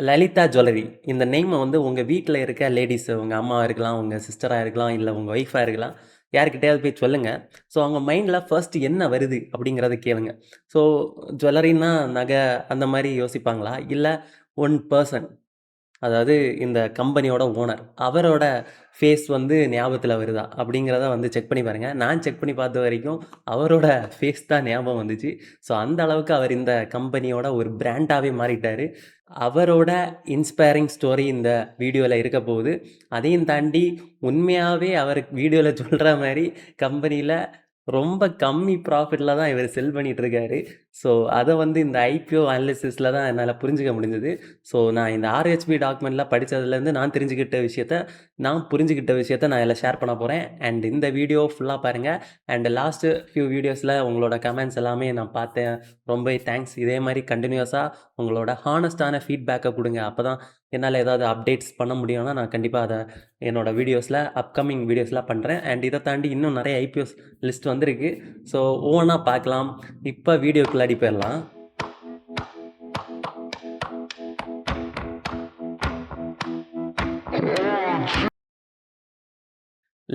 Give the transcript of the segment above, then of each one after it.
Lalitha jewellery. இந்த நேம வந்து உங்க வீட்ல இருக்க லேடீஸ் உங்க அம்மாவா இருக்கலாம், உங்க சிஸ்டரா இருக்கலாம், இல்ல உங்க ஒய்ஃபா இருக்கலாம். யார்கிட்டயாவது போய் சொல்லுங்க. ஸோ அவங்க மைண்ட்ல ஃபர்ஸ்ட் என்ன வருது அப்படிங்கிறத கேளுங்க. ஸோ ஜுவல்லரின்னா நகை அந்த மாரி யோசிப்பாங்களா? இல்ல ஒன் பெர்சன் அதாவது இந்த கம்பெனியோட ஓனர். அவரோட ஃபேஸ் வந்து ஞாபகத்துல வருதா? அப்படிங்கிறத வந்து செக் பண்ணி பாருங்க. நான் செக் பண்ணி பார்த்த வரைக்கும் அவரோட ஃபேஸ் தான் ஞாபகம் வந்துச்சு. ஸோ அந்த அளவுக்கு அவர் இந்த கம்பெனியோட ஒரு பிராண்டாவே மாறிட்டாரு. அவரோட இன்ஸ்பைரிங் ஸ்டோரி இந்த வீடியோல இருக்க போகுது. அதையும் தாண்டி உண்மையாவே அவரு வீடியோல சொல்ற மாரி கம்பெனில ரொம்ப கம்மி ப்ராஃபிட்ல தான் இவரு செல் பண்ணிட்டு இருக்காரு. ஸோ அத வந்து இந்த ஐபிஓ அனாலிசிஸ்ல தான் என்னால புரிஞ்சுக்க முடிஞ்சது. ஸோ நான் இந்த ஆர்ஹெச்பி டாக்குமெண்ட்ல படிச்சதுலேருந்து நான் புரிஞ்சுகிட்ட விஷயத்த நான் இதில ஷேர் பண்ண போறேன். அண்ட் இந்த வீடியோ ஃபுல்லா பாருங்க. அண்ட் லாஸ்ட் ஃபியூ வீடியோஸ்ல உங்களோட கமெண்ட்ஸ் எல்லாமே நான் பார்த்தேன். ரொம்பவே தேங்க்ஸ். இதே மாரி கன்டினியூஸா உங்களோட ஹானஸ்ட்டான ஃபீட்பேக்க குடுங்க. அப்பதான் என்னால ஏதாவது அப்டேட்ஸ் பண்ண முடியும்னா, நான் கண்டிப்பா அத என்னோட வீடியோஸ்ல அப்கமிங் வீடியோஸ்ல பண்றேன். அண்ட் இத தாண்டி இன்னும் நெறைய ஐபிஓஸ் லிஸ்ட் வந்திருக்கு. ஸோ ஒவ்வொன்னா பார்க்கலாம். இப்ப வீடியோக்குள்ளாடி போயிரலாம்.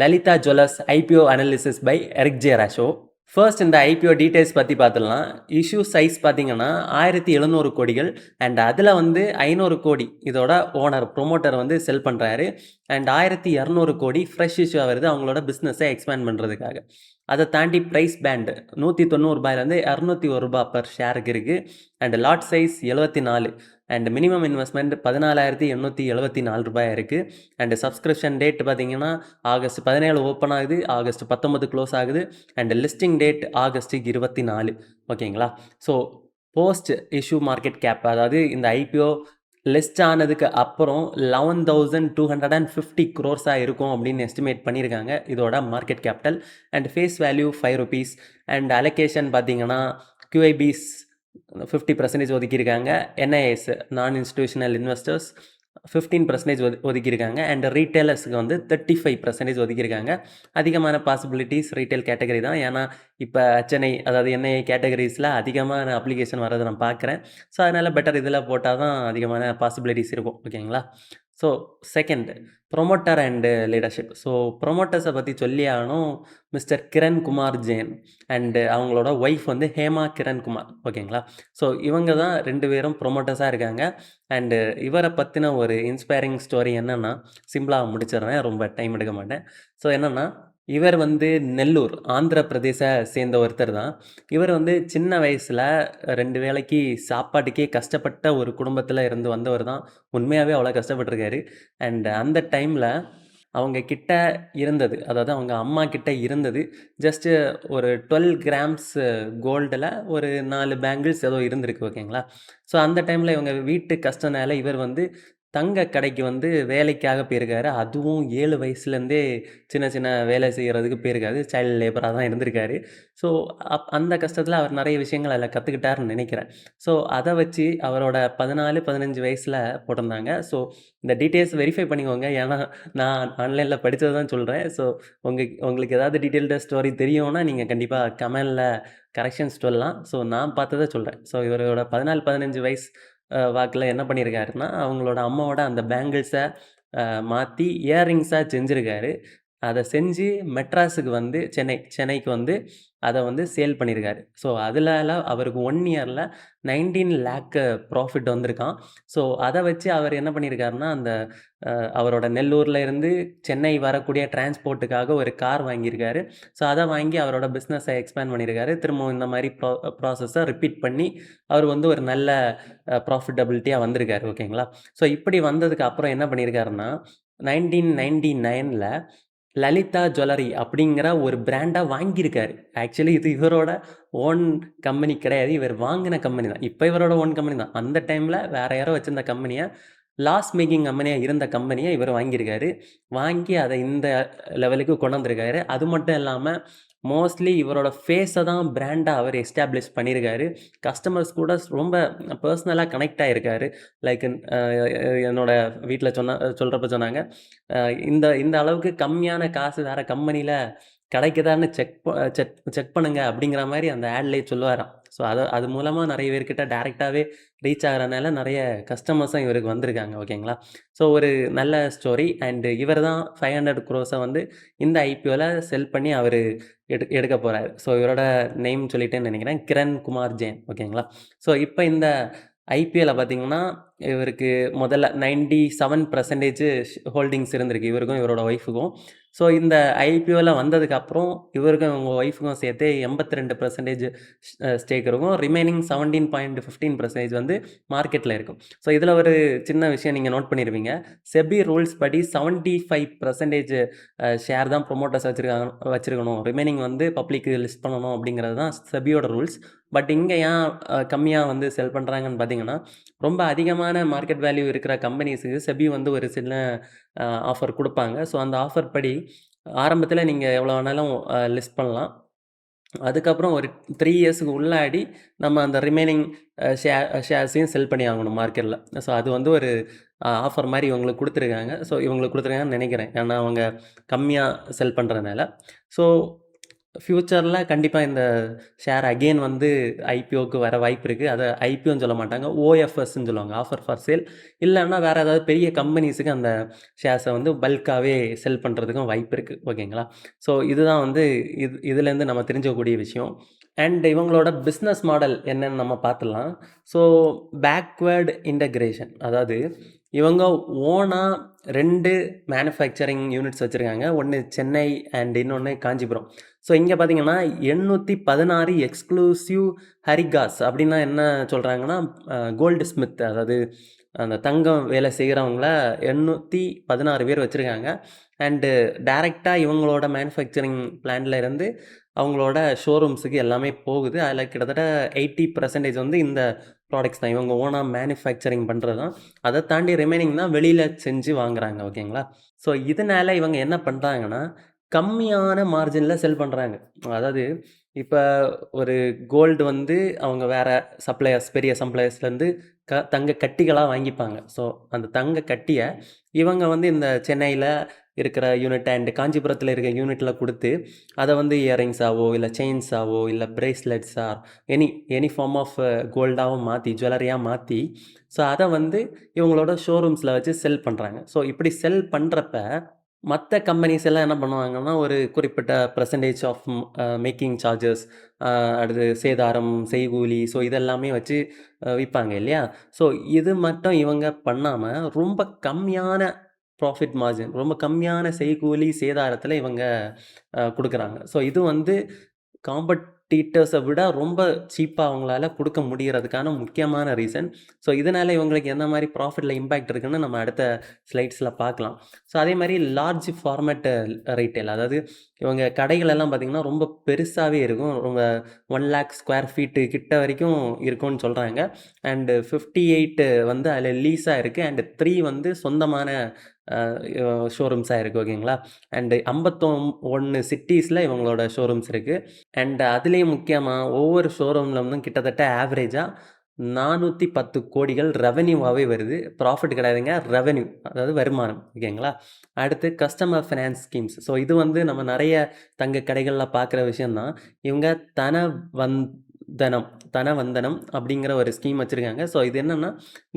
Lalitha jewellers IPO analysis by Eric J ராஷோ. ஃபர்ஸ்ட் இந்த ஐபிஓ டீடைல்ஸ் பத்தி பார்த்துடலாம். இஷ்யூ சைஸ் பார்த்தீங்கன்னா 1700 கோடிகள் அண்ட் அதில வந்து 500 கோடி இதோட ப்ரொமோட்டர் வந்து செல் பண்றாரு. அண்ட் 1200 கோடி ஃப்ரெஷ் இஷ்யூ வருது அவங்களோட பிசினஸை எக்ஸ்பேண்ட் பண்றதுக்காக. அதை தாண்டி பிரைஸ் பேண்ட் ₹190 ₹201 பெர் ஷேருக்கு இருக்கு. And lot size 74 and minimum investment ₹14,874 இருக்கு. அண்ட் சப்ஸ்கிரிப்ஷன் டேட் பார்த்தீங்கன்னா ஆகஸ்ட் 17 ஓப்பன் ஆகுது, ஆகஸ்ட் 19 க்ளோஸ் ஆகுது. And listing date August 24. ஓகேங்களா? So post issue market cap அதாவது இந்த ஐபிஓ லிஸ்ட் ஆனதுக்கு அப்புறம் 11,250 crores இருக்கும் அப்படின்னு எஸ்டிமேட் பண்ணியிருக்காங்க இதோட market capital. And face value ₹5 and allocation பார்த்தீங்கன்னா QIBs 50% ஒதுக்கியிருக்காங்க. NIIs நான் இன்ஸ்டிடியூஷனல் இன்வெஸ்டர்ஸ் 15% ஒதுக்கியிருக்காங்க. அண்ட் ரீட்டைலர்ஸுக்கு வந்து 35% ஒதுக்கியிருக்காங்க. அதிகமான பாசிபிலிட்டிஸ் ரீட்டைல் கேட்டகரி தான். ஏன்னா இப்போ HNI அதாவது NII கேட்டகரிஸில் அதிகமான அப்ளிகேஷன் வர்றதை நான் பார்க்குறேன். ஸோ அதனால் பெட்டர் இதில் போட்டால் தான் அதிகமான பாசிபிலிட்டிஸ் இருக்கும். ஓகேங்களா? So second promoter and leadership. So ப்ரொமோட்டர்ஸை பற்றி சொல்லி ஆகணும். மிஸ்டர் கிரண் குமார் ஜெயின் அண்டு அவங்களோட ஒய்ஃப் வந்து ஹேமா கிரண் குமார். ஓகேங்களா? ஸோ இவங்க தான் 2 பேரும் ப்ரொமோட்டர்ஸாக இருக்காங்க. அண்டு இவரை பற்றின ஒரு இன்ஸ்பைரிங் ஸ்டோரி என்னென்னா சிம்பிளாக முடிச்சிடுறேன், ரொம்ப டைம் எடுக்க மாட்டேன். ஸோ என்னென்னா இவர் வந்து நெல்லூர் ஆந்திர பிரதேச சேர்ந்த ஒருத்தர் தான். இவர் வந்து சின்ன வயசில் 2 வேளைக்கு சாப்பாட்டுக்கே கஷ்டப்பட்ட ஒரு குடும்பத்தில் இருந்து வந்தவர் தான். உண்மையாகவே அவ்வளோ கஷ்டப்பட்டிருக்காரு. அண்ட் அந்த டைமில் அவங்க கிட்ட இருந்தது, அதாவது அவங்க அம்மா கிட்ட இருந்தது ஜஸ்ட்டு ஒரு 12 கிராம்ஸ் கோல்டில் ஒரு 4 பேங்கிள்ஸ் ஏதோ இருந்திருக்கு. ஓகேங்களா? ஸோ அந்த டைமில் இவங்க வீட்டு கஷ்டனால இவர் வந்து தங்க கடைக்கு வந்து வேலைக்காக போயிருக்காரு. அதுவும் 7 வயசுலேருந்தே சின்ன சின்ன வேலை செய்கிறதுக்கு போயிருக்காரு. சைல்டு லேபரா தான் இருந்திருக்காரு. ஸோ அந்த கஷ்டத்தில் அவர் நிறைய விஷயங்கள் அதில் கற்றுக்கிட்டாருன்னு நினைக்கிறேன். ஸோ அதை வச்சு அவரோட 14, 15 வயசில் போட்டிருந்தாங்க. ஸோ இந்த டீட்டெயில்ஸ் வெரிஃபை பண்ணிக்கோங்க. ஏன்னா நான் ஆன்லைனில் படித்தது தான் சொல்கிறேன். ஸோ உங்களுக்கு ஏதாவது டீட்டெயில்டு ஸ்டோரி தெரியும்னா நீங்கள் கண்டிப்பாக கமெண்டில் கரெக்ஷன்ஸ் சொல்லலாம். ஸோ நான் பார்த்தத சொல்கிறேன். ஸோ இவரோட 14, 15 வயசு வாக்கில் என்ன பண்ணியிருக்காருன்னா, அவங்களோட அம்மாவோட அந்த பேங்கிள்ஸை மாற்றி இயர்ரிங்ஸாக செஞ்சுருக்காரு. அதை செஞ்சு மெட்ராஸுக்கு வந்து சென்னைக்கு வந்து அதை வந்து சேல் பண்ணியிருக்காரு. ஸோ அதில் அவருக்கு 1 இயரில் 19 லேக் ப்ராஃபிட் வந்திருக்கான். ஸோ அதை வச்சு அவர் என்ன பண்ணியிருக்காருன்னா, அந்த அவரோட நெல்லூரில் இருந்து சென்னை வரக்கூடிய டிரான்ஸ்போர்ட்டுக்காக ஒரு கார் வாங்கியிருக்காரு. ஸோ அதை வாங்கி அவரோட பிஸ்னஸை எக்ஸ்பேண்ட் பண்ணியிருக்காரு. திரும்பவும் இந்த மாதிரி ப்ராசஸை ரிப்பீட் பண்ணி அவர் வந்து ஒரு நல்ல ப்ராஃபிட்டபிலிட்டியாக வந்திருக்காரு. ஓகேங்களா? ஸோ இப்படி வந்ததுக்கு அப்புறம் என்ன பண்ணியிருக்காருன்னா, 1999ல் லலிதா ஜுவல்லரி அப்படிங்கிற ஒரு பிராண்டை வாங்கியிருக்காரு. ஆக்சுவலி இது இவரோட ஓன் கம்பெனி கிடையாது. இவர் வாங்கின கம்பெனி தான். இப்போ இவரோட ஓன் கம்பெனி தான். அந்த டைமில் வேற யாரோ வச்சிருந்த கம்பெனியை, லாஸ் மேக்கிங் கம்பெனியாக இருந்த கம்பெனியை இவர் வாங்கியிருக்காரு. வாங்கி அதை இந்த லெவலுக்கு கொண்டு வந்திருக்காரு. அது மட்டும் இல்லாமல் மோஸ்ட்லி இவரோட ஃபேஸை தான் பிராண்டாக அவர் எஸ்டாப்ளிஷ் பண்ணியிருக்காரு. கஸ்டமர்ஸ் கூட ரொம்ப பர்சனலாக கனெக்ட் ஆகியிருக்காரு. லைக் என்னோட வீட்டில் சொல்கிறப்ப சொன்னாங்க, இந்த இந்த அளவுக்கு கம்மியான காசு வேறு கம்பெனியில் கிடைக்குதான்னு செக் பண்ணுங்க அப்படிங்கிற மாதிரி அந்த ஆட்லேயே சொல்லுவாராம். ஸோ அது மூலமா நெறைய பேர்கிட்ட டைரக்ட்டாவே ரீச் ஆகுறனால நெறைய கஸ்டமர்ஸும் இவருக்கு வந்திருக்காங்க. ஓகேங்களா? ஸோ ஒரு நல்ல ஸ்டோரி அண்ட் இவர் தான் 500 குரோர்ஸ வந்து இந்த ஐபிஓல செல் பண்ணி அவரு எடுக்க போறாரு. ஸோ இவரோட நேம் சொல்லிட்டேன்னு நெனைக்கிறேன். கிரண் குமார் ஜெயின். ஓகேங்களா? ஸோ இப்ப இந்த ஐபிஎல்ல பார்த்தீங்கன்னா, இவருக்கு முதல்ல 97% ஹோல்டிங்ஸ் இருந்திருக்கு. இவருக்கும், இவரோட ஒய்ஃப்‌க்கும். ஸோ இந்த ஐபிஓல வந்ததுக்கப்புறம் இவருக்கும், இவங்க ஒய்ஃப்‌க்கும் சேர்த்து 82% ஸ்டேக் இருக்கும். ரிமைனிங் 17.15% வந்து மார்க்கெட்ல இருக்கும். ஸோ இதில ஒரு சின்ன விஷயம் நீங்க நோட் பண்ணியிருப்பீங்க. செபி ரூல்ஸ் படி 75% ஷேர் தான் புரமோட்டர்ஸ் வச்சிருக்கணும். ரிமைனிங் வந்து பப்ளிக்கு லிஸ்ட் பண்ணணும் அப்படிங்கிறது தான் செபியோட ரூல்ஸ். பட் இங்க ஏன் கம்மியா வந்து செல் பண்றாங்கன்னு பார்த்தீங்கன்னா, ரொம்ப அதிகமான மார்க்கெட் வேல்யூ இருக்கிற கம்பெனிஸுக்கு செபி வந்து ஒரு சின்ன ஆஃபர் குடுப்பாங்க. ஸோ அந்த ஆஃபர் படி ஆரம்பத்தில நீங்க எவ்வளோ வேணாலும் லிஸ்ட் பண்ணலாம். அதுக்கப்புறம் ஒரு 3 இயர்ஸ்‌க்கு உள்ளாடி நம்ம அந்த ரிமைனிங் ஷேர்ஸையும் செல் பண்ணி ஆகணும் மார்க்கெட்ல. ஸோ அது வந்து ஒரு ஆஃபர் மாரி இவங்களுக்கு குடுத்துருக்காங்க. ஸோ இவங்களுக்கு குடுத்துருக்காங்கன்னு நெனைக்கிறேன். ஏன்னா அவங்க கம்மியா செல் பண்றதுனால. ஸோ ஃபியூச்சர்ல கண்டிப்பா இந்த ஷேர் அகைன் வந்து ஐபிஓக்கு வர வாய்ப்பு இருக்கு. அத ஐபிஓன்னு சொல்ல மாட்டாங்க. ஓஎஃப்எஸ்ன்னு சொல்லுவாங்க. Offer for sale. இல்லன்னா வேற ஏதாவது பெரிய கம்பெனிஸுக்கு அந்த ஷேர்ஸ வந்து பல்க்காவே செல் பண்றதுக்கும் வாய்ப்பு இருக்கு. ஓகேங்களா? ஸோ இதுதான் வந்து இதுலேருந்து நம்ம தெரிஞ்சுக்கக்கூடிய விஷயம். அண்ட் இவங்களோட பிசினஸ் மாடல் என்னன்னு நம்ம பார்த்துடலாம். So backward integration. அதாவது இவங்க ஓனா 2 மேனுஃபேக்சரிங் யூனிட்ஸ் வச்சிருக்காங்க. ஒண்ணு சென்னை அண்ட் இன்னொன்னு காஞ்சிபுரம். ஸோ இங்க பார்த்தீங்கன்னா 816 எக்ஸ்க்ளூசிவ் ஹரிகாஸ் அப்படின்னா என்ன சொல்றாங்கன்னா, கோல்டு ஸ்மித், அதாவது அந்த தங்கம் வேலை செய்றவங்கள 816 பேர் வச்சிருக்காங்க. அண்டு டைரக்ட்டா இவங்களோட மேனுஃபேக்சரிங் பிளான்ட்ல இருந்து அவங்களோட ஷோரூம்ஸுக்கு எல்லாமே போகுது. அதில கிட்டத்தட்ட 80% வந்து இந்த ப்ராடக்ட்ஸ் தான். இவங்க ஓனா மேனுஃபேக்சரிங் பண்றது தான். அத தாண்டி ரிமைனிங் தான் வெளியில செஞ்சு வாங்குறாங்க. ஓகேங்களா? ஸோ இதனால இவங்க என்ன பண்றாங்கன்னா, கம்மியான மார்ஜின்ல செல் பண்றாங்க. அதாவது இப்ப ஒரு கோல்டு வந்து அவங்க வேற சப்ளையர்ஸ், பெரிய சப்ளையர்ஸ்லேருந்து தங்க கட்டிகளா வாங்கிப்பாங்க. ஸோ அந்த தங்க கட்டிய இவங்க வந்து இந்த சென்னையில இருக்கிற யூனிட் அண்ட் காஞ்சிபுரத்தில இருக்க யூனிட்ல குடுத்து, அத வந்து இயரிங்ஸாவோ, இல்ல செயின்ஸாவோ, இல்ல பிரேஸ்லெட்ஸா, எனி ஃபார்ம் ஆஃப் கோல்டாவோ மாத்தி, ஜுவல்லரியா மாத்தி, ஸோ அத வந்து இவங்களோட ஷோரூம்ஸ்ல வச்சு செல் பண்றாங்க. ஸோ இப்படி செல் பண்றப்ப மத்த கம்பெனிஸ் எல்லாம் என்ன பண்ணுவாங்கன்னா, ஒரு குறிப்பிட்ட பெர்சன்டேஜ் ஆஃப் மேக்கிங் சார்ஜஸ், அடுத்து சேதாரம், செய்கூலி, ஸோ இதெல்லாமே வச்சு விப்பாங்க இல்லையா? ஸோ இது மட்டும் இவங்க பண்ணாம, ரொம்ப கம்மியான ப்ராஃபிட் மார்ஜின், ரொம்ப கம்மியான செய்கூலி, சேதாரத்தில இவங்க குடுக்குறாங்க. ஸோ இது வந்து காம்படிட்டர்ஸ விட ரொம்ப சீப்பா அவங்களால குடுக்க முடியறதுக்கான முக்கியமான ரீசன். ஸோ இதனால இவங்களுக்கு எந்த மாரி ப்ராஃபிட்ல இம்பாக்ட் இருக்குன்னு நம்ம அடுத்த ஸ்லைட்ஸ்ல பார்க்கலாம். ஸோ அதே மாரி லார்ஜ் ஃபார்மேட் ரீட்டெயில், அதாவது இவங்க கடைகள் எல்லாம் பார்த்தீங்கன்னா, ரொம்ப பெருசாவே இருக்கும். ரொம்ப 1,00,000 ஸ்கொயர் ஃபீட் கிட்ட வரைக்கும் இருக்கும்னு சொல்றாங்க. அண்ட் 58 வந்து அதில லீஸா இருக்கு. அண்ட் 3 வந்து சொந்தமான அ ஷோரூம்ஸா இருக்கு. ஓகேங்களா? அண்ட் 51 சிட்டீஸ்ல இவங்களோட ஷோரூம்ஸ் இருக்கு. அண்ட் அதிலேயும் முக்கியமா ஒவ்வொரு ஷோரூம்ல இருந்தும் கிட்டத்தட்ட ஆவரேஜா 410 கோடிகள் ரெவென்யூவாவே வருது. ப்ராஃபிட் கிடையாதுங்க. ரெவென்யூ, அதாவது வருமானம். ஓகேங்களா? அடுத்து கஸ்டமர் ஃபைனான்ஸ் ஸ்கீம்ஸ். ஸோ இது வந்து நம்ம நெறைய தங்க கடைகள்ல பார்க்குற விஷயம் தான். இவங்க தனவந்தனம் அப்படிங்கிற ஒரு ஸ்கீம் வச்சிருக்காங்க. ஸோ இது என்னன்னா,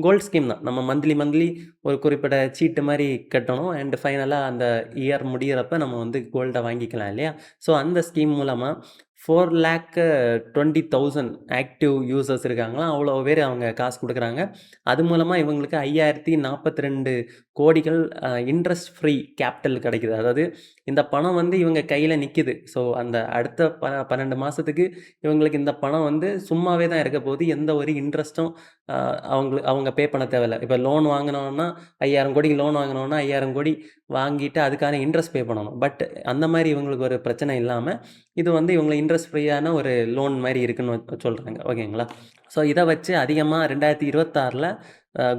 கோல்ட் ஸ்கீம் தான். நம்ம மந்த்லி ஒரு குறிப்பிட்ட சீட்டு மாரி கட்டணும். அண்ட் ஃபைனலா அந்த இயர் முடியிறப்ப நம்ம வந்து கோல்ட வாங்கிக்கலாம் இல்லையா? ஸோ அந்த ஸ்கீம் மூலமா 4,20,000 ஆக்டிவ் யூசர்ஸ் இருக்காங்களாம். அவ்வளோ பேர் அவங்க காசு குடுக்குறாங்க. அது மூலமா இவங்களுக்கு 5,042 கோடிகள் இன்ட்ரெஸ்ட் ஃப்ரீ கேப்பிட்டல் கிடைக்குது. அதாவது இந்த பணம் வந்து இவங்க கையில நிக்குது. ஸோ அந்த அடுத்த 12 மாசத்துக்கு இவங்களுக்கு இந்த பணம் வந்து சும்மாவே தான் இருக்க போகுது. எந்த ஒரு இன்ட்ரெஸ்ட்டும் அ அவங்க பே பண்ண தேவையில்ல. இப்ப லோன் வாங்குனோம்னா 5,000 கோடிக்கு லோன் வாங்குனோம்னா 5,000 கோடி வாங்கிட்டு அதுக்கான இன்ட்ரெஸ்ட் பே பண்ணணும். பட் அந்த மாரி இவங்களுக்கு ஒரு பிரச்சனை இல்லாம, இது வந்து இவங்கள இன்ட்ரெஸ்ட் ஃப்ரீயான ஒரு லோன் மாரி இருக்குன்னு சொல்றாங்க. ஓகேங்களா? ஸோ இத வச்சு அதிகமா 2026ல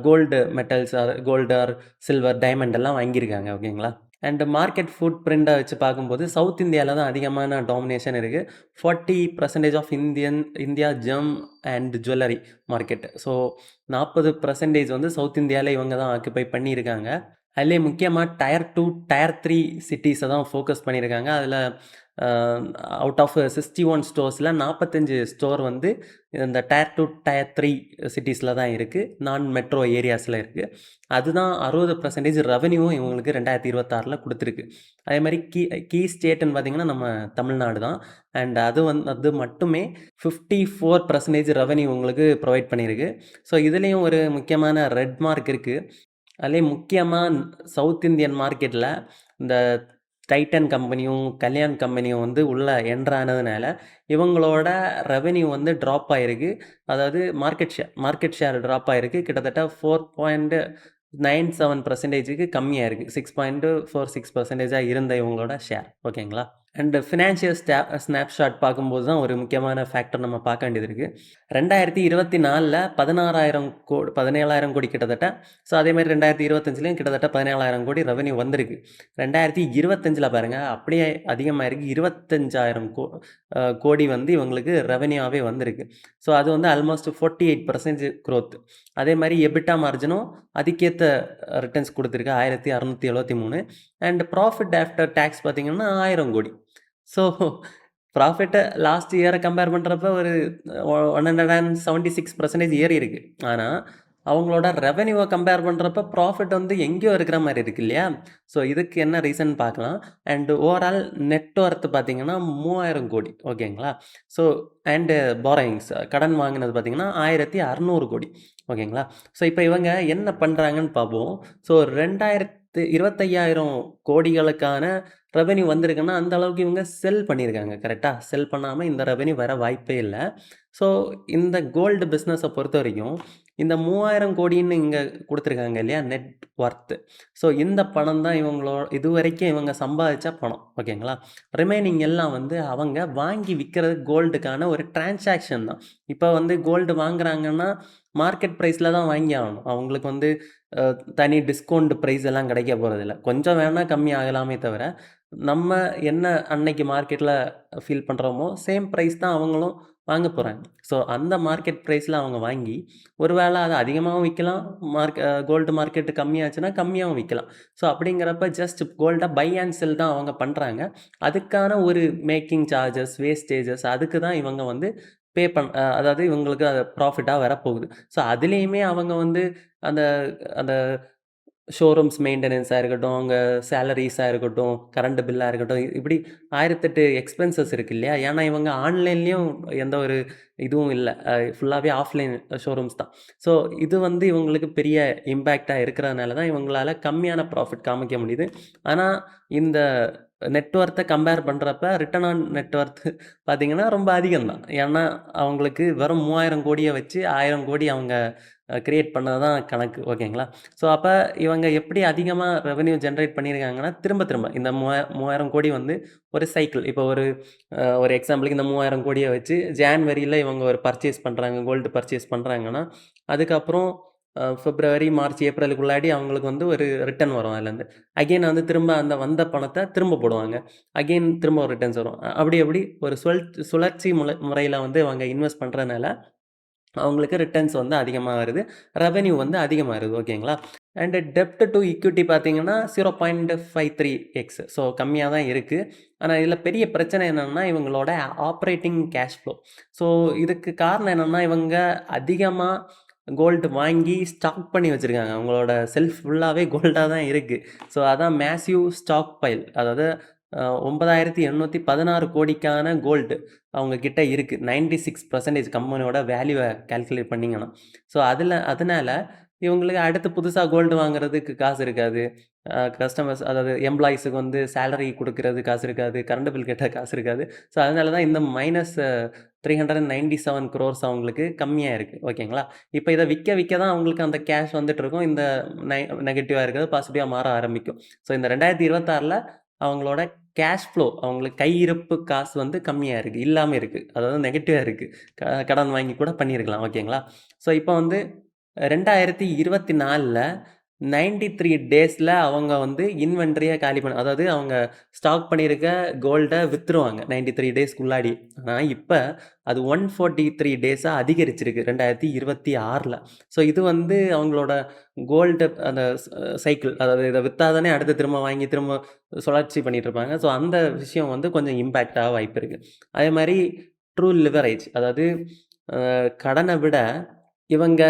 gold metals, gold or silver, diamond எல்லாம் வாங்கியிருக்காங்க. ஓகேங்களா? அண்ட் மார்க்கெட் ஃபுட் பிரிண்ட்ட வச்சு பார்க்கும்போது, சவுத் இந்தியால தான் அதிகமான டாமினேஷன் இருக்கு. 40% of India gem and jewellery market. So 40% வந்து சவுத் இந்தியால இவங்க தான் ஆக்குபை பண்ணியிருக்காங்க. அதிலேயும் முக்கியமா டயர் 2, டயர் 3 சிட்டீஸ தான் ஃபோக்கஸ் பண்ணியிருக்காங்க. அதில அவுட் ஆஃப் 61 ஸ்டோர்ஸில் 45 ஸ்டோர் வந்து இந்த டயர் 2 டயர் 3 சிட்டிஸில் தான் இருக்குது, நான் மெட்ரோ ஏரியாஸில் இருக்குது. அதுதான் 60% ரெவன்யூவும் இவங்களுக்கு 2026 கொடுத்துருக்கு. அதே மாதிரி கீ ஸ்டேட்டுன்னு பார்த்தீங்கன்னா நம்ம தமிழ்நாடு தான். அண்ட் அது மட்டுமே 54% ரெவன்யூ உங்களுக்கு ப்ரொவைட் பண்ணியிருக்கு. ஸோ இதுலேயும் ஒரு முக்கியமான ரெட் மார்க் இருக்குது. அதுலேயும் முக்கியமாக சவுத் இந்தியன் மார்க்கெட்டில் இந்த டைட்டன் கம்பெனியும் கல்யாண் கம்பெனியும் வந்து உள்ளே என்ட்ரானதுனால இவங்களோட ரெவென்யூ வந்து ட்ராப் ஆகிருக்கு. அதாவது மார்க்கெட் ஷேர் ட்ராப் ஆகிருக்கு. கிட்டத்தட்ட 4.97%க்கு கம்மியாக இருக்குது. 6.46% இருந்த இவங்களோட ஷேர். ஓகேங்களா? அண்ட் ஃபினான்ஷியல் ஸ்னாப்ஷாட் பார்க்கும்போது தான் ஒரு முக்கியமான ஃபேக்டர் நம்ம பார்க்க வேண்டியது இருக்குது. 2024 17,000 கோடி கிட்டத்தட்ட. ஸோ அதேமாதிரி 2025 கிட்டத்தட்ட 17,000 கோடி ரெவன்யூ வந்திருக்கு. 2025 பாருங்கள் அப்படியே அதிகமாக இருக்குது. 25,000 கோடி வந்து இவங்களுக்கு ரெவன்யூவாகவே வந்திருக்கு. ஸோ அது வந்து ஆல்மோஸ்ட் 48% க்ரோத். அதே மாதிரி எபிட்டா மார்ஜினும் அதுக்கேற்ற ரிட்டர்ன்ஸ் கொடுத்துருக்கு, 1,673. அண்ட் ப்ராஃபிட் ஆஃப்டர் டேக்ஸ் பார்த்தீங்கன்னா 1000 கோடி. ஸோ ப்ராஃபிட்டை லாஸ்ட் இயரை கம்பேர் பண்ணுறப்ப ஒரு 176% ஏறி இருக்குது. ஆனால் அவங்களோட ரெவென்யூவை கம்பேர் பண்ணுறப்ப ப்ராஃபிட் வந்து எங்கேயோ இருக்கிற மாதிரி இருக்குது இல்லையா? ஸோ இதுக்கு என்ன ரீசன் பார்க்கலாம். அண்டு ஓவரால் நெட் ஒர்த் பார்த்தீங்கன்னா 3000 கோடி. ஓகேங்களா? ஸோ அண்டு பாரோயிங்ஸ் கடன் வாங்கினது பார்த்தீங்கன்னா 1600 கோடி. ஓகேங்களா? ஸோ இப்போ இவங்க என்ன பண்ணுறாங்கன்னு பார்ப்போம். ஸோ 25,000 கோடிகளுக்கான ரெவென்யூ வந்திருக்குன்னா அந்த அளவுக்கு இவங்க செல் பண்ணியிருக்காங்க. கரெக்டாக? செல் பண்ணாமல் இந்த ரெவென்யூ வர வாய்ப்பே இல்லை. ஸோ இந்த கோல்டு பிஸ்னஸை பொறுத்த வரைக்கும் இந்த 3000 கோடின்னு இங்கே கொடுத்துருக்காங்க இல்லையா நெட் ஒர்த்து. ஸோ இந்த பணம் தான் இது வரைக்கும் இவங்க சம்பாதிச்ச பணம். ஓகேங்களா? ரிமைனிங் எல்லாம் வந்து அவங்க வாங்கி விற்கிறது கோல்டுக்கான ஒரு டிரான்சாக்ஷன் தான். இப்போ வந்து கோல்டு வாங்குறாங்கன்னா மார்க்கெட் ப்ரைஸில் தான் வாங்கி ஆகணும். அவங்களுக்கு வந்து தனி டிஸ்கவுண்ட் ப்ரைஸ் எல்லாம் கிடைக்க போகிறதில்ல. கொஞ்சம் வேணால் கம்மி ஆகலாமே தவிர நம்ம என்ன அன்னைக்கு மார்க்கெட்டில் ஃபீல் பண்ணுறோமோ சேம் ப்ரைஸ் தான் அவங்களும் வாங்க போகிறாங்க. ஸோ அந்த மார்க்கெட் ப்ரைஸில் அவங்க வாங்கி ஒரு வேளை அதை அதிகமாகவும் விற்கலாம், கோல்டு மார்க்கெட்டு கம்மியாச்சுன்னா கம்மியாகவும் விற்கலாம். ஸோ அப்படிங்கிறப்ப ஜஸ்ட் கோல்டை பை அண்ட் செல் தான் அவங்க பண்ணுறாங்க. அதுக்கான ஒரு மேக்கிங் சார்ஜஸ், வேஸ்டேஜஸ் அதுக்கு தான் இவங்க வந்து அதாவது இவங்களுக்கு அது ப்ராஃபிட்டாக வரப்போகுது. ஸோ அதுலேயுமே அவங்க வந்து அந்த அந்த ஷோரூம்ஸ் மெயின்டெனன்ஸாக இருக்கட்டும், அவங்க சேலரீஸாக இருக்கட்டும், கரண்ட் பில்லாக இருக்கட்டும், இப்படி 1008 எக்ஸ்பென்சஸ் இருக்குது இல்லையா? ஏன்னா இவங்க ஆன்லைன்லேயும் எந்த ஒரு இதுவும் இல்லை, ஃபுல்லாகவே ஆஃப்லைன் ஷோரூம்ஸ் தான். ஸோ இது வந்து இவங்களுக்கு பெரிய இம்பேக்டாக இருக்கிறதுனால தான் இவங்களால் கம்மியான ப்ராஃபிட் காமிக்க முடியுது. ஆனால் இந்த நெட்ஒர்த்தை கம்பேர் பண்ணுறப்ப ரிட்டர்ன் ஆன் நெட்ஒர்த் பார்த்திங்கன்னா ரொம்ப அதிகம் தான். ஏன்னா அவங்களுக்கு வெறும் 3000 கோடியை வச்சு 1000 கோடி அவங்க கிரியேட் பண்ணது தான் கணக்கு. ஓகேங்களா? ஸோ அப்போ இவங்க எப்படி அதிகமாக ரெவென்யூ ஜென்ரேட் பண்ணியிருக்காங்கன்னா திரும்ப இந்த 3000 கோடி வந்து ஒரு சைக்கிள். இப்போ ஒரு எக்ஸாம்பிளுக்கு இந்த 3000 கோடியை வச்சு ஜான்வரியில் இவங்க ஒரு பர்ச்சேஸ் பண்ணுறாங்க, கோல்டு பர்ச்சேஸ் பண்ணுறாங்கன்னா அதுக்கப்புறம் பிப்ரவரி, மார்ச், ஏப்ரலுக்குள்ளாடி அவங்களுக்கு வந்து ஒரு ரிட்டர்ன் வரும். அதுலேருந்து அகெயின் வந்து திரும்ப அந்த வந்த பணத்தை திரும்ப போடுவாங்க, அகெயின் திரும்ப ஒரு ரிட்டர்ன்ஸ் வரும். அப்படி ஒரு சுழற்சி முறையில் வந்து அவங்க இன்வெஸ்ட் பண்ணுறதுனால அவங்களுக்கு ரிட்டர்ன்ஸ் வந்து அதிகமாக வருது, ரெவென்யூ வந்து அதிகமாக வருது. ஓகேங்களா? அண்டு டெப்ட் டு ஈக்விட்டி பார்த்தீங்கன்னா 0.53x. ஸோ கம்மியாக தான் இருக்குது. ஆனால் இதில் பெரிய பிரச்சனை என்னென்னா இவங்களோட ஆப்ரேட்டிங் கேஷ் ஃப்ளோ. ஸோ இதுக்கு காரணம் என்னென்னா இவங்க அதிகமாக கோல்டு வாங்கி ஸ்டாக் பண்ணி வச்சுருக்காங்க. அவங்களோட செல்ஃப் ஃபுல்லாகவே கோல்டாக தான் இருக்குது. ஸோ அதான் மேசிவ் ஸ்டாக் பைல். அதாவது 9,816 கோடிக்கான கோல்டு அவங்கக்கிட்ட இருக்குது. 96% கம்பெனியோட வேல்யூவை கால்குலேட் பண்ணிங்கன்னா. ஸோ அதனால் இவங்களுக்கு அடுத்து புதுசாக கோல்டு வாங்குறதுக்கு காசு இருக்காது. கஸ்டமர்ஸ் அதாவது எம்ப்ளாயீஸுக்கு வந்து சேலரி கொடுக்கறது காசு இருக்காது, கரண்ட் பில் கட்ட காசு இருக்காது. ஸோ அதனால தான் இந்த -397 crores அவங்களுக்கு கம்மியாக இருக்குது. ஓகேங்களா? இப்போ இதை விற்க தான் அவங்களுக்கு அந்த கேஷ் வந்துட்டுருக்கும். இந்த நெகட்டிவாக இருக்கிறது பாசிட்டிவாக மாற ஆரம்பிக்கும். ஸோ இந்த 2026 அவங்களோட கேஷ் ஃப்ளோ, அவங்களுக்கு கையிருப்பு காசு வந்து கம்மியாக இருக்குது, இல்லாமல் இருக்குது, அதாவது நெகட்டிவாக இருக்குது. கடன் வாங்கி கூட பண்ணியிருக்கலாம். ஓகேங்களா? ஸோ இப்போ வந்து 2024 93 டேஸில் அவங்க வந்து இன்வென்ட்ரியை காலி அதாவது அவங்க ஸ்டாக் பண்ணியிருக்க கோல்டை விற்றுருவாங்க 93 டேஸ்க்குள்ளாடி. ஆனால் இப்போ அது 143 டேஸாக அதிகரிச்சிருக்கு 2026. ஸோ இது வந்து அவங்களோட கோல்டு அந்த சைக்கிள், அதாவது இதை விற்றாதானே அடுத்து திரும்ப வாங்கி திரும்ப சுழற்சி பண்ணிட்டு இருப்பாங்க. ஸோ அந்த விஷயம் வந்து கொஞ்சம் இம்பேக்டாக வாய்ப்பு இருக்குது. அதே மாதிரி ட்ரூ லிவரேஜ், அதாவது கடனை விட இவங்க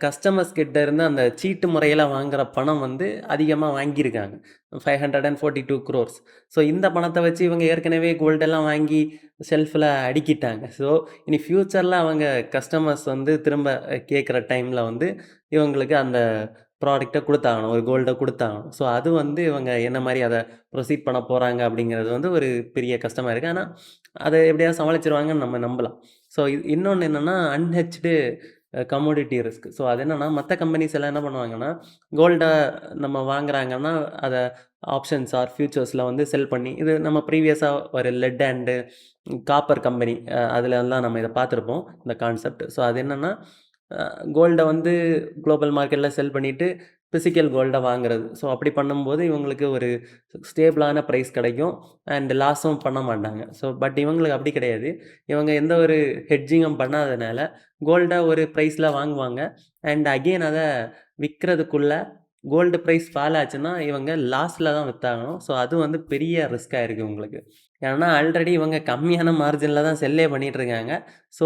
கஸ்டமர்ஸ் கிட்ட இருந்து அந்த சீட்டு முறையில் வாங்குற பணம் வந்து அதிகமாக வாங்கியிருக்காங்க, 542 crores. ஸோ இந்த பணத்தை வச்சு இவங்க ஏற்கனவே கோல்டெல்லாம் வாங்கி ஷெல்ஃபில் அடுக்கிட்டாங்க. ஸோ இனி ஃப்யூச்சரில் அவங்க கஸ்டமர்ஸ் வந்து திரும்ப கேட்குற டைமில் வந்து இவங்களுக்கு அந்த ப்ராடக்டை கொடுத்தாகணும், ஒரு கோல்டை கொடுத்தாகணும். ஸோ அது வந்து இவங்க என்ன மாதிரி அதை ப்ரொசீட் பண்ண போகிறாங்க அப்படிங்கிறது வந்து ஒரு பெரிய கஷ்டமாக இருக்குது. ஆனால் அதை எப்படியாவது சமாளிச்சிருவாங்கன்னு நம்ம நம்பலாம். ஸோ இன்னொன்று என்னென்னா அன்ஹெச்டு கமோடிட்டி ரிஸ்க். ஸோ அது என்னென்னா மற்ற கம்பெனிஸ் எல்லாம் என்ன பண்ணுவாங்கன்னா, கோல்டை நம்ம வாங்குறாங்கன்னா அதை ஆப்ஷன்ஸ் ஆர் ஃபியூச்சர்ஸில் வந்து செல் பண்ணி, இது நம்ம ப்ரீவியஸாக ஒரு லெட் அண்டு காப்பர் கம்பெனி அதிலெல்லாம் நம்ம இதை பார்த்துருப்போம் இந்த கான்செப்ட். ஸோ அது என்னென்னா கோல்டை வந்து குளோபல் மார்க்கெட்டில் செல் பண்ணிவிட்டு ஃபிசிக்கல் கோல்டை வாங்குறது. ஸோ அப்படி பண்ணும்போது இவங்களுக்கு ஒரு ஸ்டேபிளான ப்ரைஸ் கிடைக்கும் அண்ட் லாஸும் பண்ண மாட்டாங்க. ஸோ பட் இவங்களுக்கு அப்படி கிடையாது. இவங்க எந்த ஒரு ஹெட்ஜிங்கும் பண்ணாதனால கோல்டை ஒரு ப்ரைஸில் வாங்குவாங்க அண்ட் அகெயின் அதை விற்கிறதுக்குள்ளே கோல்டு ப்ரைஸ் ஃபால் ஆச்சுன்னா இவங்க லாஸில் தான் விற்றாகணும். ஸோ அது வந்து பெரிய ரிஸ்க்காக இருக்குது உங்களுக்கு. ஏன்னா ஆல்ரெடி இவங்க கம்மியான மார்ஜினில் தான் செல்லே பண்ணிகிட்ருக்காங்க. So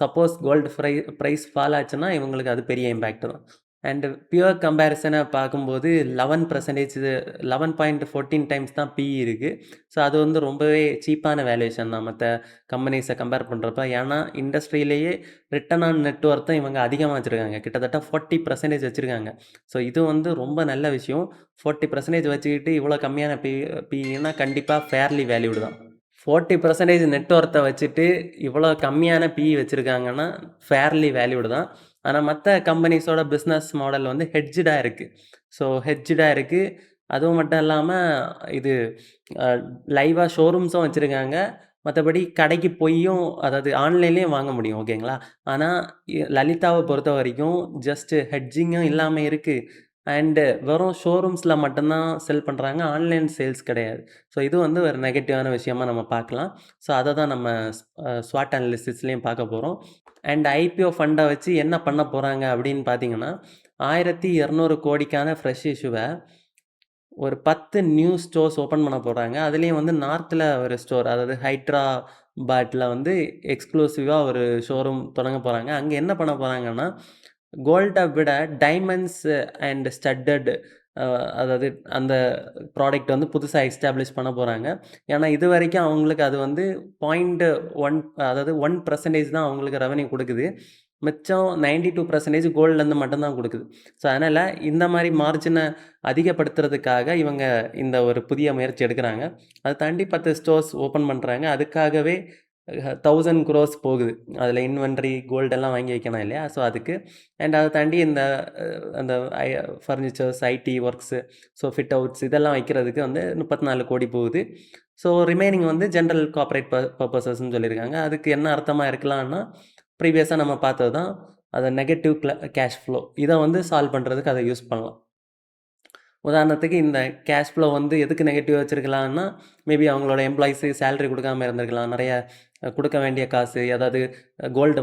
suppose gold price fall ஆச்சுன்னா இவங்களுக்கு அது பெரிய இம்பேக்ட் தான். அண்டு பியூர் கம்பேரிசனை பார்க்கும்போது 11.14 டைம்ஸ் தான் பிஇ இருக்குது. ஸோ அது வந்து ரொம்பவே சீப்பான வேல்யூஷன் தான் மற்ற கம்பெனிஸை கம்பேர் பண்ணுறப்ப. ஏன்னா இண்டஸ்ட்ரியிலேயே ரிட்டர்ன் ஆன் நெட்ஒர்த்தும் இவங்க அதிகமாக வச்சுருக்காங்க, கிட்டத்தட்ட 40% வச்சுருக்காங்க. ஸோ இது வந்து ரொம்ப நல்ல விஷயம். 40% வச்சுக்கிட்டு இவ்வளோ கம்மியான பிஇனா கண்டிப்பாக ஃபேர்லி வேல்யூடு தான். 40% நெட்ஒர்த்தை வச்சுட்டு இவ்வளோ கம்மியான பிஇ வச்சுருக்காங்கன்னா ஃபேர்லி வேல்யூடு தான். ஆனால் மற்ற கம்பெனிஸோட பிஸ்னஸ் மாடல் வந்து ஹெட்ஜாக இருக்குது. ஸோ ஹெட்ஜாக இருக்குது. அதுவும் மட்டும் இல்லாமல் இது லைவாக ஷோரூம்ஸும் வச்சுருக்காங்க. மற்றபடி கடைக்கு போயும், அதாவது ஆன்லைன்லேயும் வாங்க முடியும், ஓகேங்களா. ஆனால் லலிதாவை பொறுத்த வரைக்கும் ஜஸ்ட்டு ஹெட்ஜிங்கும் இல்லாமல் இருக்குது அண்டு வெறும் ஷோரூம்ஸில் மட்டும்தான் செல் பண்ணுறாங்க, ஆன்லைன் சேல்ஸ் கிடையாது. ஸோ இது வந்து ஒரு நெகட்டிவான விஷயமாக நம்ம பார்க்கலாம். ஸோ அதை தான் நம்ம ஸ்வாட் அனாலிசிஸ்லேயும் பார்க்க போகிறோம். அண்ட் ஐபிஓ ஃபண்டை வச்சு என்ன பண்ண போகிறாங்க அப்படின்னு பார்த்தீங்கன்னா, 1200 கோடிக்கான ஃப்ரெஷ் இஷ்யூவை ஒரு 10 நியூ ஸ்டோர்ஸ் ஓப்பன் பண்ண போகிறாங்க. அதுலேயும் வந்து நார்த்தில் ஒரு ஸ்டோர், அதாவது ஹைட்ராபாட்டில் வந்து எக்ஸ்க்ளூசிவாக ஒரு ஷோரூம் தொடங்க போகிறாங்க. அங்கே என்ன பண்ண போகிறாங்கன்னா, கோல்டை விட டைமண்ட்ஸ் அண்ட் ஸ்டட்டட், அதாவது அந்த ப்ராடக்ட் வந்து புதுசாக எஸ்டாப்ளிஷ் பண்ண போகிறாங்க. ஏன்னா இது வரைக்கும் அவங்களுக்கு அது வந்து 0.1, அதாவது 1% தான் அவங்களுக்கு ரெவன்யூ கொடுக்குது. மிச்சம் 92% கோல்ட்லேருந்து மட்டும்தான் கொடுக்குது. ஸோ அதனால் இந்த மாதிரி மார்ஜினை அதிகப்படுத்துறதுக்காக இவங்க இந்த ஒரு புதிய முயற்சி எடுக்கிறாங்க. அதை தாண்டி 10 ஸ்டோர்ஸ் ஓப்பன் பண்ணுறாங்க. அதுக்காகவே 1000 crores போகுது. அதில் இன்வென்ட்ரி கோல்டெல்லாம் வாங்கி வைக்கணும் இல்லையா. ஸோ அதுக்கு அண்ட் அதை தாண்டி இந்த அந்த furnitures, IT works, so fit outs இதெல்லாம் வைக்கிறதுக்கு வந்து 34 கோடி போகுது. ஸோ ரிமைனிங் வந்து ஜென்ரல் கார்ப்பரேட் பர்பஸஸ்ன்னு சொல்லியிருக்காங்க. அதுக்கு என்ன அர்த்தமாக இருக்கலாம்னா, ப்ரீவியஸாக நம்ம பார்த்தது தான், அதை நெகட்டிவ் கேஷ் ஃப்ளோ இதை வந்து சால்வ் பண்ணுறதுக்கு அதை யூஸ் பண்ணலாம். உதாரணத்துக்கு இந்த கேஷ் ஃப்ளோ வந்து எதுக்கு நெகட்டிவ் வச்சுருக்கலாம்னா, மேபி அவங்களோட எம்ப்ளாயிஸு சேலரி கொடுக்காம இருந்திருக்கலாம், நிறைய கொடுக்க வேண்டிய காசு, அதாவது கோல்டு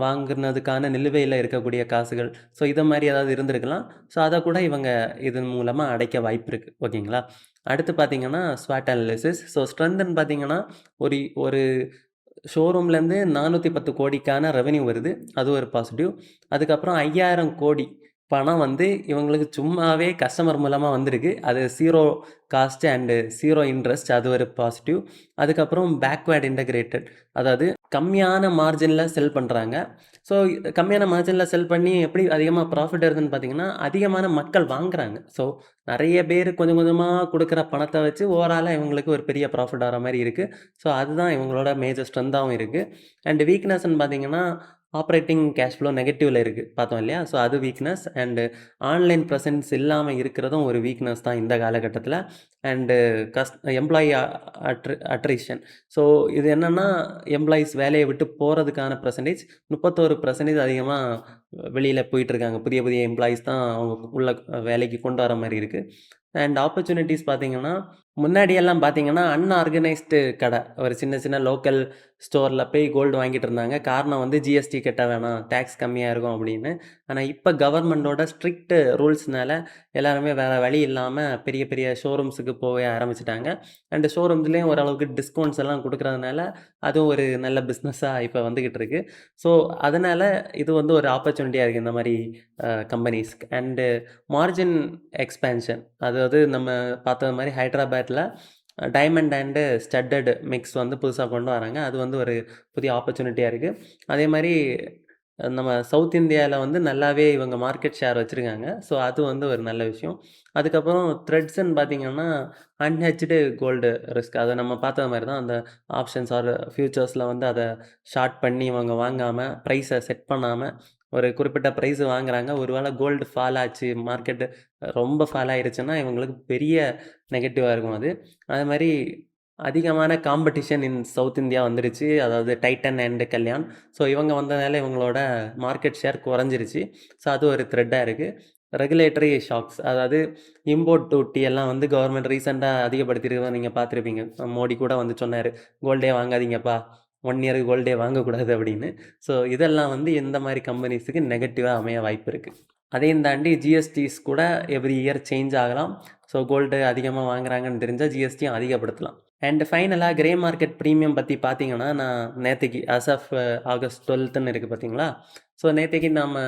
வாங்குனதுக்கான நிலுவையில் இருக்கக்கூடிய காசுகள், ஸோ இதை மாதிரி ஏதாவது இருந்திருக்கலாம். ஸோ அதை கூட இவங்க இதன் மூலமாக அடைக்க வாய்ப்பு இருக்குது, ஓகேங்களா. அடுத்து பார்த்திங்கன்னா ஸ்வாட் அனாலிசிஸ். ஸோ ஸ்ட்ரென்த்துன்னு பார்த்திங்கன்னா, ஒரு ஷோரூம்லேருந்து 410 கோடிக்கான ரெவென்யூ வருது, அது ஒரு பாசிட்டிவ். அதுக்கப்புறம் 5000 கோடி பணம் வந்து இவங்களுக்கு சும்மாவே கஸ்டமர் மூலமாக வந்திருக்கு, அது 0 காஸ்ட் அண்டு 0 இன்ட்ரெஸ்ட், அது ஒரு பாசிட்டிவ். அதுக்கப்புறம் பேக்வேர்ட் இன்டகிரேட்டட், அதாவது கம்மியான மார்ஜினில் செல் பண்ணுறாங்க. ஸோ கம்மியான மார்ஜினில் செல் பண்ணி எப்படி அதிகமாக ப்ராஃபிட் வருதுன்னு பார்த்தீங்கன்னா, அதிகமான மக்கள் வாங்குறாங்க. ஸோ நிறைய பேர் கொஞ்சம் கொஞ்சமாக கொடுக்குற பணத்தை வச்சு ஓவராலாக இவங்களுக்கு ஒரு பெரிய ப்ராஃபிட் வர மாதிரி இருக்குது. ஸோ அதுதான் இவங்களோட மேஜர் ஸ்ட்ரென்த்தாகவும் இருக்குது. அண்டு வீக்னஸ்ன்னு பார்த்தீங்கன்னா, ஆப்ரேட்டிங் கேஷ் ஃப்ளோ நெகட்டிவில் இருக்குது, பார்த்தோம் இல்லையா. ஸோ அது வீக்னஸ். அண்டு ஆன்லைன் ப்ரெசன்ஸ் இல்லாமல் இருக்கிறதும் ஒரு வீக்னஸ் தான் இந்த காலகட்டத்தில். And employee attrition. ஸோ இது என்னன்னா, எம்ப்ளாயீஸ் வேலையை விட்டு போகிறதுக்கான பெர்சன்டேஜ் 31% அதிகமாக வெளியில் போயிட்டுருக்காங்க. புதிய புதிய எம்ப்ளாயீஸ் தான் அவங்க உள்ள வேலைக்கு கொண்டு வர மாதிரி இருக்குது. அண்ட் ஆப்பர்ச்சுனிட்டிஸ் பார்த்தீங்கன்னா, முன்னாடியெல்லாம் பார்த்தீங்கன்னா அன்ஆர்கனைஸ்டு கடை, ஒரு சின்ன சின்ன லோக்கல் ஸ்டோரில் போய் கோல்டு வாங்கிட்டு இருந்தாங்க. காரணம் வந்து ஜிஎஸ்டி கட்ட வேணாம், டேக்ஸ் கம்மியாக இருக்கும் அப்படின்னு. ஆனால் இப்போ கவர்மெண்டோட ஸ்ட்ரிக்ட் ரூல்ஸ்னால எல்லாருமே வேறு வழி இல்லாமல் பெரிய பெரிய ஷோரூம்ஸுக்கு போக ஆரம்பிச்சிட்டாங்க. அண்டு ஷோரூம்ஸ்லேயும் ஓரளவுக்கு டிஸ்கவுண்ட்ஸ் எல்லாம் கொடுக்குறதுனால அதுவும் ஒரு நல்ல பிஸ்னஸாக இப்போ வந்துக்கிட்டு இருக்குது. ஸோ அதனால் இது வந்து ஒரு ஆப்பர்ச்சுனிட்டியாக இருக்குது இந்த மாதிரி கம்பெனிஸ்க்கு. அண்டு மார்ஜின் எக்ஸ்பேன்ஷன், அதாவது நம்ம பார்த்தது மாதிரி ஹைட்ராபாத்தில் டைமண்ட் அண்டு ஸ்டட்டட் மிக்ஸ் வந்து புதுசாக கொண்டு வராங்க. அது வந்து ஒரு புதிய ஆப்பர்ச்சுனிட்டியாக இருக்குது. அதே மாதிரி நம்ம சவுத் இந்தியாவில் வந்து நல்லாவே இவங்க மார்க்கெட் ஷேர் வச்சுருக்காங்க. ஸோ அது வந்து ஒரு நல்ல விஷயம். அதுக்கப்புறம் த்ரெட்ஸ்ன்னு பார்த்தீங்கன்னா, அன்ஹெட்ஜ்டு கோல்டு ரிஸ்க், அதை நம்ம பார்த்தது மாதிரி தான். அந்த ஆப்ஷன்ஸ் ஆர் ஃபியூச்சர்ஸில் வந்து அதை ஷார்ட் பண்ணி இவங்க வாங்காமல் ப்ரைஸை செட் பண்ணாமல் ஒரு குறிப்பிட்ட ப்ரைஸ் வாங்குறாங்க. ஒரு வேளை கோல்டு ஃபால் ஆச்சு, மார்க்கெட்டு ரொம்ப ஃபால் ஆயிருச்சுன்னா இவங்களுக்கு பெரிய நெகட்டிவாக இருக்கும் அது. அது மாதிரி அதிகமான காம்படிஷன் இன் சவுத் இந்தியா வந்துருச்சு. அதாவது டைட்டன் அண்ட் கல்யாண். ஸோ இவங்க வந்ததுனால இவங்களோட மார்க்கெட் ஷேர் குறைஞ்சிருச்சு. ஸோ அது ஒரு த்ரெட்டாக இருக்குது. ரெகுலேட்டரி ஷாக்ஸ், அதாவது இம்போர்ட் டியூட்டி எல்லாம் வந்து கவர்மெண்ட் ரீசெண்டாக அதிகப்படுத்தியிருக்கிறத நீங்கள் பார்த்துருப்பீங்க. மோடி கூட வந்து சொன்னார், கோல்டே வாங்காதீங்கப்பா, 1 இயருக்கு கோல்டே வாங்கக்கூடாது அப்படின்னு. ஸோ இதெல்லாம் வந்து இந்த மாதிரி கம்பெனிஸுக்கு நெகட்டிவாக அமைய வாய்ப்பு இருக்குது. அதையும் தாண்டி ஜிஎஸ்டிஸ் கூட எவ்ரி இயர் சேஞ்ச் ஆகலாம். ஸோ கோல்டு அதிகமாக வாங்குறாங்கன்னு தெரிஞ்சால் ஜிஎஸ்டியும் அதிகப்படுத்தலாம். அண்ட் ஃபைனலாக கிரே மார்க்கெட் ப்ரீமியம் பற்றி பார்த்தீங்கன்னா, நான் நேற்றுக்கு ஆஃப் ஆகஸ்ட் 12ன்னு இருக்குது பார்த்தீங்களா? ஸோ நேற்றுக்கு நம்ம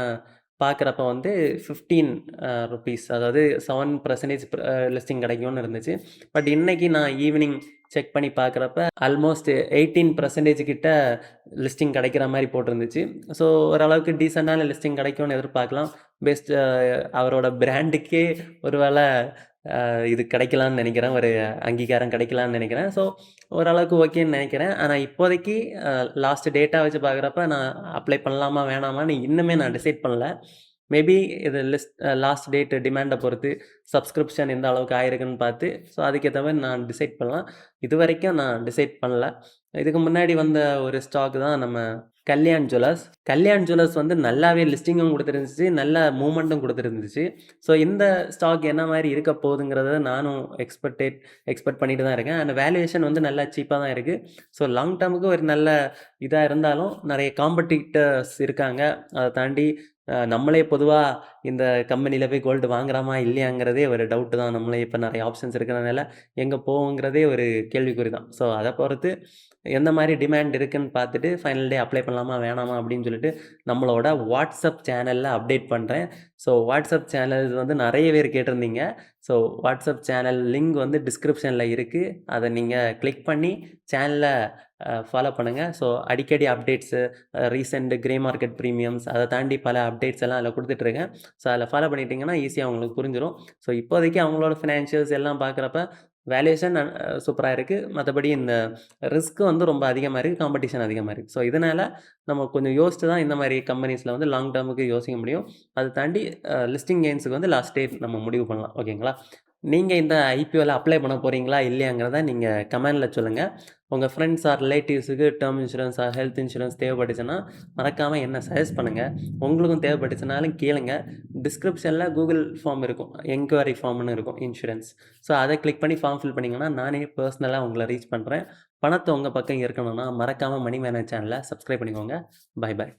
பார்க்குறப்ப வந்து 15 ருபீஸ், அதாவது 7% லிஸ்டிங் கிடைக்கும்னு இருந்துச்சு. பட் இன்றைக்கி நான் ஈவினிங் செக் பண்ணி பார்க்குறப்ப ஆல்மோஸ்ட் 18% கிட்ட லிஸ்டிங் கிடைக்கிற மாதிரி போட்டிருந்துச்சு. ஸோ ஓரளவுக்கு டீசெண்டான லிஸ்டிங் கிடைக்கும்னு எதிர்பார்க்கலாம். பெஸ்ட் அவரோட பிராண்டுக்கே ஒரு வேளை இது கிடைக்கலான்னு நினைக்கிறேன், ஒரு அங்கீகாரம் கிடைக்கலான்னு நினைக்கிறேன். ஸோ ஓரளவுக்கு ஓகேன்னு நினைக்கிறேன். ஆனால் இப்போதைக்கு லாஸ்ட் டேட்டா வச்சு பார்க்குறப்ப நான் அப்ளை பண்ணலாமா வேணாமான்னு இன்னுமே நான் டிசைட் பண்ணல. மேபி இது லாஸ்ட் டேட் டிமாண்டை பொறுத்து சப்ஸ்கிரிப்ஷன் எந்த அளவுக்கு ஆயிருக்குன்னு பார்த்து, ஸோ அதுக்கேற்ற மாதிரி நான் டிசைட் பண்ணலாம். இது வரைக்கும் நான் டிசைட் பண்ணல. இதுக்கு முன்னாடி வந்த ஒரு ஸ்டாக் தான் நம்ம கல்யாண் ஜுவல்லர்ஸ். கல்யாண் ஜுவல்லர்ஸ் வந்து நல்லாவே லிஸ்டிங்கும் கொடுத்துருந்துச்சு, நல்ல மூமெண்ட்டும் கொடுத்துருந்துச்சு. ஸோ இந்த ஸ்டாக் என்ன மாதிரி இருக்க போகுதுங்கிறத நானும் எக்ஸ்பெக்ட் பண்ணிட்டு தான் இருக்கேன். அண்ட் வேல்யூவேஷன் வந்து நல்லா சீப்பாக தான் இருக்குது. ஸோ லாங் டேர்முக்கு ஒரு நல்ல இதாக இருந்தாலும் நிறைய காம்படிட்டர்ஸ் இருக்காங்க. அதை தாண்டி நம்மளே பொதுவாக இந்த கம்பெனியில் போய் கோல்டு வாங்குறாமா இல்லையாங்கிறதே ஒரு டவுட்டு தான். நம்மளே இப்போ நிறைய ஆப்ஷன்ஸ் இருக்கிறதுனால எங்கே போவோங்கிறதே ஒரு கேள்விக்குறி தான். ஸோ அதை பொறுத்து எந்த மாதிரி டிமாண்ட் இருக்குன்னு பார்த்துட்டு ஃபைனல் டே அப்ளை பண்ணலாமா வேணாமா அப்படின்னு சொல்லிட்டு நம்மளோட வாட்ஸ்அப் சேனலில் அப்டேட் பண்ணுறேன். ஸோ வாட்ஸ்அப் சேனல் வந்து நிறைய பேர் கேட்டிருந்தீங்க. ஸோ வாட்ஸ்அப் சேனல் லிங்க் வந்து டிஸ்கிரிப்ஷனில் இருக்குது. அதை நீங்கள் கிளிக் பண்ணி சேனலை ஃபாலோ பண்ணுங்கள். ஸோ அடிக்கடி updates, recent grey market premiums, அதை தாண்டி பல அப்டேட்ஸ் எல்லாம் அதில் கொடுத்துட்ருக்கேன். ஸோ அதில் ஃபாலோ பண்ணிட்டீங்கன்னா ஈஸியாக உங்களுக்கு புரிஞ்சிடும். ஸோ இப்போதைக்கு அவங்களோட ஃபினான்ஷியல்ஸ் எல்லாம் பார்க்குறப்ப வேல்யூவேஷன் சூப்பராக இருக்குது. மற்றபடி இந்த ரிஸ்க்கு வந்து ரொம்ப அதிகமாக இருக்குது, காம்படிஷன் அதிகமாக இருக்குது. ஸோ இதனால் நம்ம கொஞ்சம் யோசித்து தான் இந்த மாதிரி கம்பெனிஸில் வந்து லாங் டேர்முக்கு யோசிக்க முடியும். அதை தாண்டி லிஸ்டிங் கெயின்ஸுக்கு வந்து லாஸ்ட் டேட் நம்ம முடிவு பண்ணலாம். ஓகேங்களா? நீங்கள் இந்த ஐபிஓவில் அப்ளை பண்ண போகிறீங்களா இல்லையாங்கிறத நீங்கள் கமெண்டில் சொல்லுங்கள். உங்கள் ஃப்ரெண்ட்ஸ் ஆர் ரிலேட்டிவ்ஸுக்கு term insurance or health insurance தேவைப்பட்டுச்சுன்னா மறக்காமல் என்ன சஜஸ்ட் பண்ணுங்கள். உங்களுக்கும் தேவைப்பட்டுச்சுனாலும் கேளுங்க. டிஸ்கிரிப்ஷனில் கூகுள் ஃபார்ம் இருக்கும், என்கொயரி ஃபார்ம்னு இருக்கும் இன்சூரன்ஸ். ஸோ அதை கிளிக் பண்ணி ஃபார்ம் ஃபில் பண்ணிங்கன்னா நானே பர்சனலாக உங்களை ரீச் பண்ணுறேன். பணத்தை உங்கள் பக்கம் இருக்கணும்னா மறக்காமல் மணி மேனேஜ் சேனலை சப்ஸ்கிரைப் பண்ணிக்கோங்க. Bye bye.